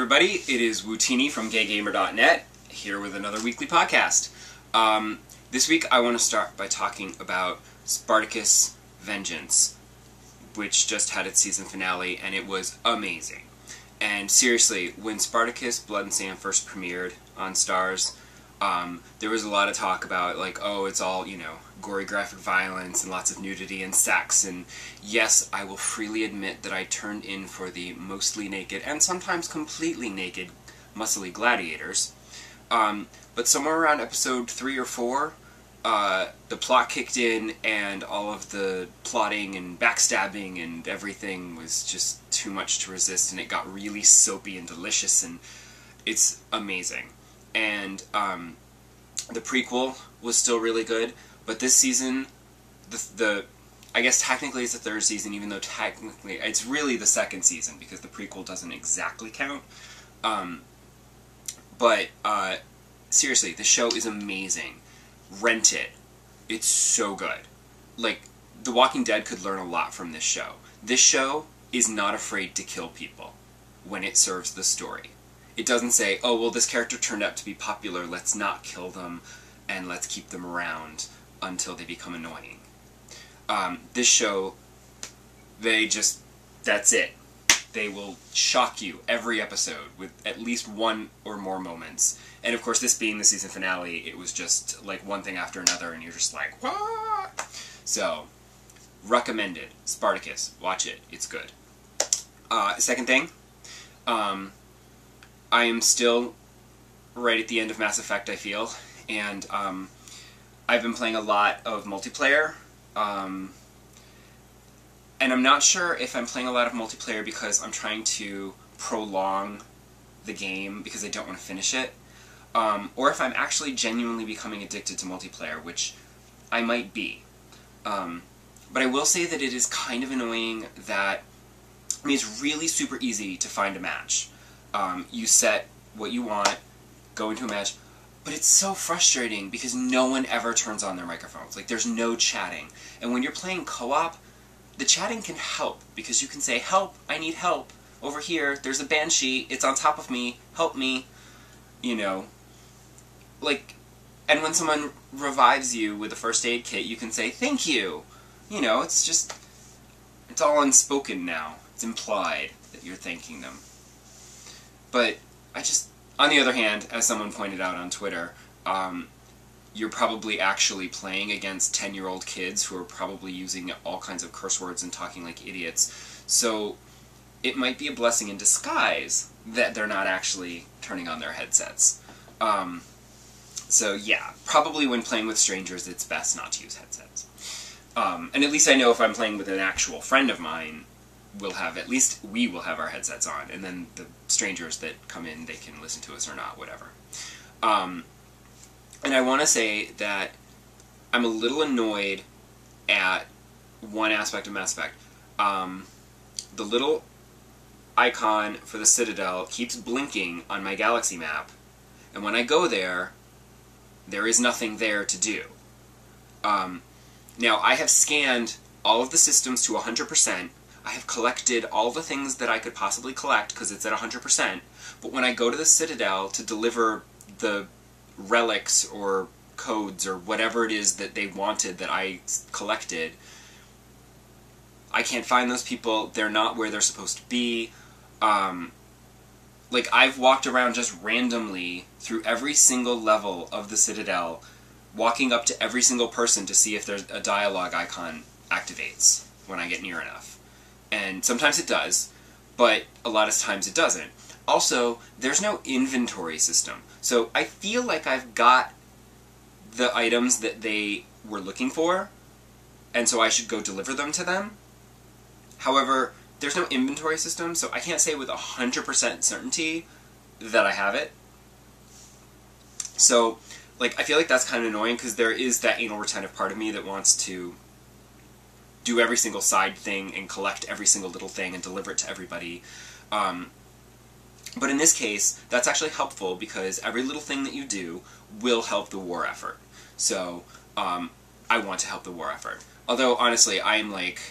everybody, it is Wootini from GayGamer.net, here with another weekly podcast. This week I want to start by talking about Spartacus Vengeance, which just had its season finale, and it was amazing. And seriously, when Spartacus Blood and Sand first premiered on Starz, there was a lot of talk about, like, oh, it's all, you know, gory graphic violence and lots of nudity and sex, and yes, I will freely admit that I turned in for the mostly naked and sometimes completely naked muscly gladiators. But somewhere around episode 3 or 4, the plot kicked in, and all of the plotting and backstabbing and everything was just too much to resist, and it got really soapy and delicious, and it's amazing. And the prequel was still really good, but this season, I guess technically it's the third season, even though technically it's really the second season, because the prequel doesn't exactly count. But seriously, the show is amazing. Rent it. It's so good. Like, The Walking Dead could learn a lot from this show. This show is not afraid to kill people when it serves the story. It doesn't say, oh, well, this character turned out to be popular, let's not kill them, and let's keep them around until they become annoying. This show, that's it. They will shock you every episode with at least one or more moments. And of course, this being the season finale, it was just like one thing after another, and you're just like, what? So, recommended. Spartacus. Watch it. It's good. Second thing, I am still right at the end of Mass Effect, I feel, and I've been playing a lot of multiplayer, and I'm not sure if I'm playing a lot of multiplayer because I'm trying to prolong the game because I don't want to finish it, or if I'm actually genuinely becoming addicted to multiplayer, which I might be. But I will say that it is kind of annoying that, I mean, it's really super easy to find a match. You set what you want, go into a match, but it's so frustrating because no one ever turns on their microphones. Like, there's no chatting. And when you're playing co-op, the chatting can help, because you can say, help, I need help, over here, there's a banshee, it's on top of me, help me, you know. Like, and when someone revives you with a first aid kit, you can say, thank you. You know, it's just, it's all unspoken now. It's implied that you're thanking them. But on the other hand, as someone pointed out on Twitter, you're probably actually playing against 10-year-old kids who are probably using all kinds of curse words and talking like idiots. So it might be a blessing in disguise that they're not actually turning on their headsets. So yeah, probably when playing with strangers, it's best not to use headsets. And at least I know if I'm playing with an actual friend of mine, we will have our headsets on, and then the strangers that come in, they can listen to us or not, whatever. And I want to say that I'm a little annoyed at one aspect of Mass Effect. The little icon for the Citadel keeps blinking on my galaxy map, and when I go there, there is nothing there to do. Now, I have scanned all of the systems to 100%, I have collected all the things that I could possibly collect, because it's at 100%, but when I go to the Citadel to deliver the relics or codes or whatever it is that they wanted that I collected, I can't find those people, they're not where they're supposed to be. Like, I've walked around just randomly through every single level of the Citadel, walking up to every single person to see if there's a dialogue icon activates when I get near enough. And sometimes it does, but a lot of times it doesn't. Also, there's no inventory system. So I feel like I've got the items that they were looking for, and so I should go deliver them to them. However, there's no inventory system, so I can't say with 100% certainty that I have it. So, like, I feel like that's kind of annoying, because there is that anal retentive part of me that wants to do every single side thing and collect every single little thing and deliver it to everybody. But in this case, that's actually helpful because every little thing that you do will help the war effort. So, I want to help the war effort. Although, honestly, I am like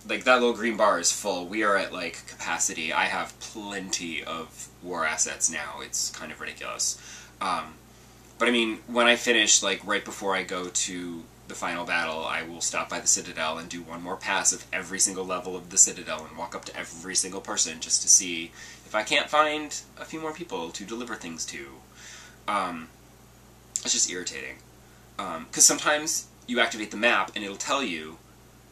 like, that little green bar is full. We are at, like, capacity. I have plenty of war assets now. It's kind of ridiculous. But I mean, when I finish, like, right before I go to the final battle, I will stop by the Citadel and do one more pass of every single level of the Citadel and walk up to every single person just to see if I can't find a few more people to deliver things to. It's just irritating. Because sometimes you activate the map and it'll tell you,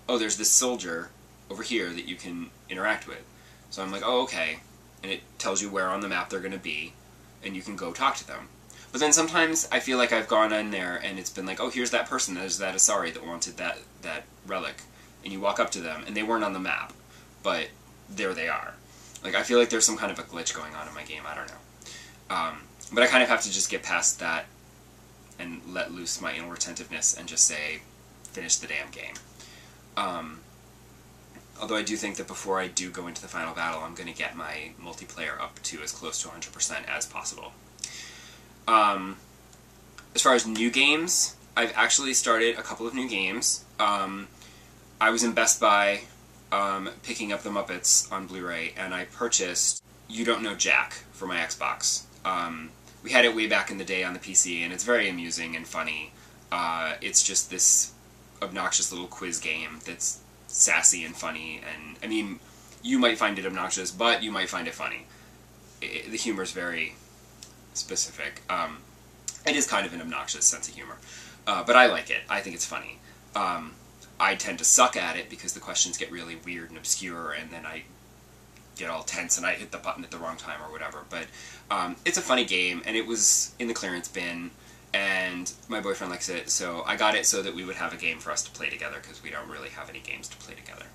oh, there's this soldier over here that you can interact with. So I'm like, oh, okay. And it tells you where on the map they're going to be, and you can go talk to them. But then sometimes I feel like I've gone in there and it's been like, oh, here's that person, there's that Asari that wanted that relic. And you walk up to them, and they weren't on the map, but there they are. Like, I feel like there's some kind of a glitch going on in my game, I don't know. But I kind of have to just get past that and let loose my inner retentiveness and just say, finish the damn game. Although I do think that before I do go into the final battle, I'm going to get my multiplayer up to as close to 100% as possible. As far as new games, I've actually started a couple of new games. I was in Best Buy picking up the Muppets on Blu-ray, and I purchased You Don't Know Jack for my Xbox. We had it way back in the day on the PC, and it's very amusing and funny. It's just this obnoxious little quiz game that's sassy and funny, and, I mean, you might find it obnoxious, but you might find it funny. The humor's very specific. It is kind of an obnoxious sense of humor. But I like it. I think it's funny. I tend to suck at it because the questions get really weird and obscure, and then I get all tense and I hit the button at the wrong time or whatever. But it's a funny game, and it was in the clearance bin, and my boyfriend likes it, so I got it so that we would have a game for us to play together, because we don't really have any games to play together.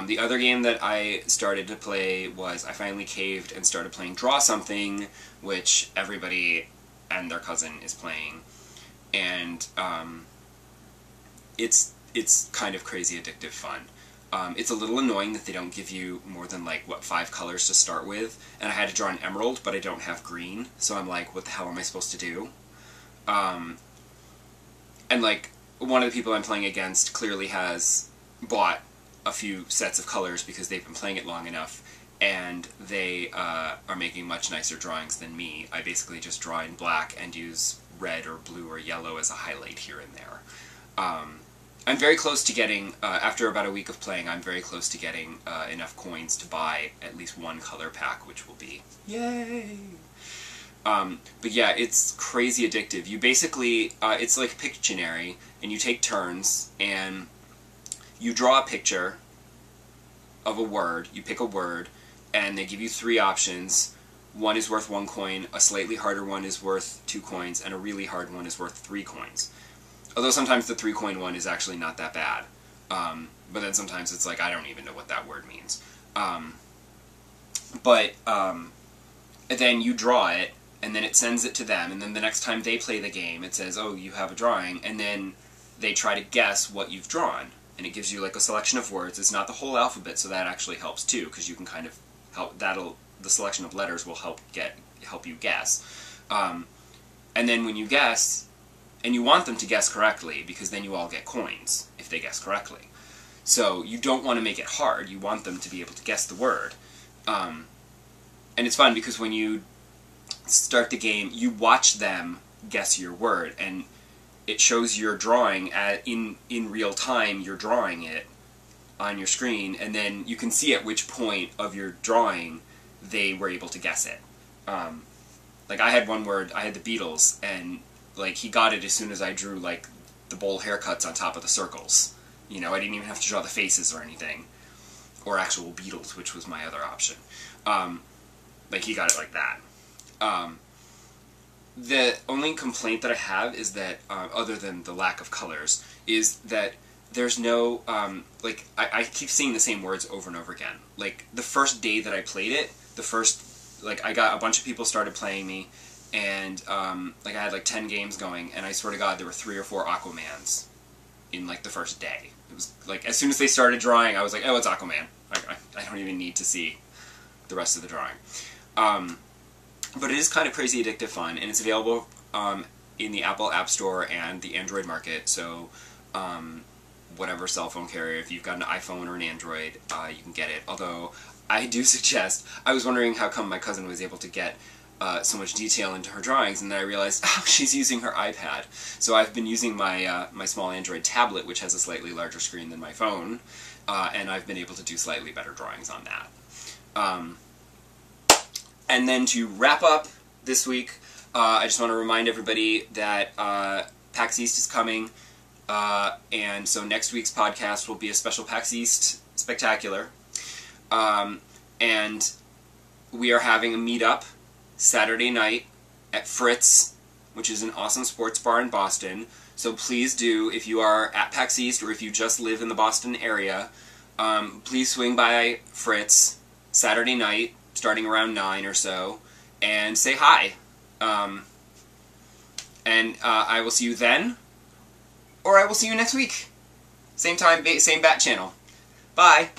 The other game that I started to play was, I finally caved and started playing Draw Something, which everybody and their cousin is playing, and it's kind of crazy addictive fun. It's a little annoying that they don't give you more than, like, what, 5 colors to start with, and I had to draw an emerald, but I don't have green, so I'm like, what the hell am I supposed to do? And, like, one of the people I'm playing against clearly has bought a few sets of colors because they've been playing it long enough, and they are making much nicer drawings than me. I basically just draw in black and use red or blue or yellow as a highlight here and there. I'm very close to getting, after about a week of playing, I'm very close to getting enough coins to buy at least one color pack, which will be yay! But yeah, it's crazy addictive. You basically, it's like Pictionary, and you take turns, and you draw a picture of a word, you pick a word, and they give you 3 options. One is worth 1 coin, a slightly harder one is worth 2 coins, and a really hard one is worth 3 coins. Although sometimes the 3-coin one is actually not that bad. But then sometimes it's like, I don't even know what that word means. And then you draw it, and then it sends it to them, and then the next time they play the game, it says, oh, you have a drawing, and then they try to guess what you've drawn. And it gives you, like, a selection of words. It's not the whole alphabet, so that actually helps too, because you can kind of help, the selection of letters will help you guess. And then when you guess, and you want them to guess correctly, because then you all get coins if they guess correctly. So you don't want to make it hard, you want them to be able to guess the word. And it's fun because when you start the game, you watch them guess your word, and it shows your drawing in real time. You're drawing it on your screen, and then you can see at which point of your drawing they were able to guess it. Like, I had one word, I had the Beatles, and, like, he got it as soon as I drew, like, the bowl haircuts on top of the circles. You know, I didn't even have to draw the faces or anything. Or actual Beatles, which was my other option. Like, he got it like that. The only complaint that I have is that, other than the lack of colors, is that there's no, like, I keep seeing the same words over and over again. Like, the first day that I played it, like, I got a bunch of people started playing me, and, like, I had, like, 10 games going, and I swear to God, there were 3 or 4 Aquamans in, like, the first day. It was, like, as soon as they started drawing, I was like, oh, it's Aquaman. I don't even need to see the rest of the drawing. But it is kind of crazy addictive fun, and it's available in the Apple App Store and the Android market, so whatever cell phone carrier. If you've got an iPhone or an Android, you can get it. Although, I do suggest, I was wondering how come my cousin was able to get so much detail into her drawings, and then I realized, oh, she's using her iPad. So I've been using my my small Android tablet, which has a slightly larger screen than my phone, and I've been able to do slightly better drawings on that. And then to wrap up this week, I just want to remind everybody that PAX East is coming, and so next week's podcast will be a special PAX East spectacular. And we are having a meetup Saturday night at Fritz, which is an awesome sports bar in Boston. So please do, if you are at PAX East or if you just live in the Boston area, please swing by Fritz Saturday night, starting around 9 or so, and say hi. And I will see you then, or I will see you next week. Same time, same bat channel. Bye!